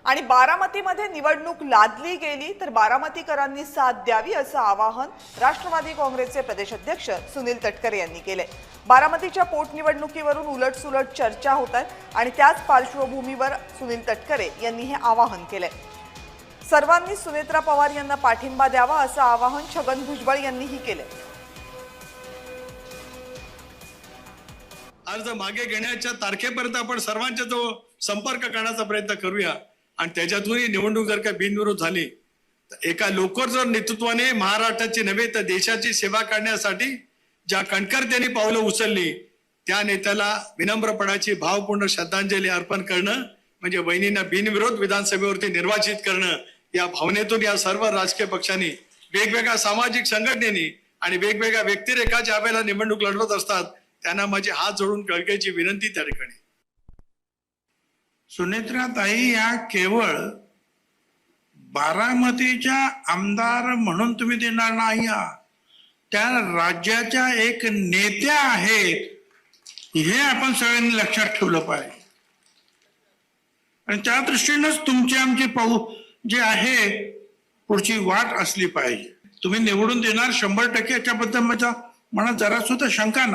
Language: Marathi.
आणि बारामतीमध्ये निवडणूक लादली गेली तर बारामतीकरांनी साथ द्यावी असं आवाहन राष्ट्रवादी काँग्रेसचे प्रदेशाध्यक्ष सुनील तटकरे यांनी केले। बारामतीच्या पोटनिवडणुकीवरून उलटसुलट चर्चा होत आहे आणि त्याच पार्श्वभूमीवर सुनील तटकरे यांनी हे आवाहन केले। सर्वांनी सुनेत्रा पवार यांना पाठिंबा द्यावा असं आवाहन छगन भुजबळ यांनीही केले। अर्ज मागे घेण्याच्या तारखेपर्यंत आपण सर्वांच्या जो संपर्क करण्याचा प्रयत्न करूया आणि त्याच्यातूनही निवडणूक जर का बिनविरोध झाली तर एका लोकजर नेतृत्वाने महाराष्ट्राची नव्हे तर देशाची सेवा करण्यासाठी ज्या कणखरतेने पावलं उचलली त्या नेत्याला विनम्रपणाची भावपूर्ण श्रद्धांजली अर्पण करणं म्हणजे वहिनींना बिनविरोध विधानसभेवरती निर्वाचित करणं या भावनेतून या सर्व राजकीय पक्षांनी वेगवेगळ्या सामाजिक संघटनेनी आणि वेगवेगळ्या व्यक्तिरेखा ज्या वेळेला निवडणूक लढवत असतात त्यांना माझी हात जोडून कळकळीची विनंती त्या ठिकाणी। सुनेत्राताई या केवळ बारामतीच्या आमदार म्हणून तुम्ही देणार नाही, त्या राज्याच्या एक नेत्या आहेत हे आपण सगळ्यांनी लक्षात ठेवलं पाहिजे आणि त्या दृष्टीनेच तुमची आमची जे आहे पुढची वाट असली पाहिजे। तुम्ही निवडून देणार 100% याच्याबद्दल माझ्या मनात जरा सुद्धा शंका नाही।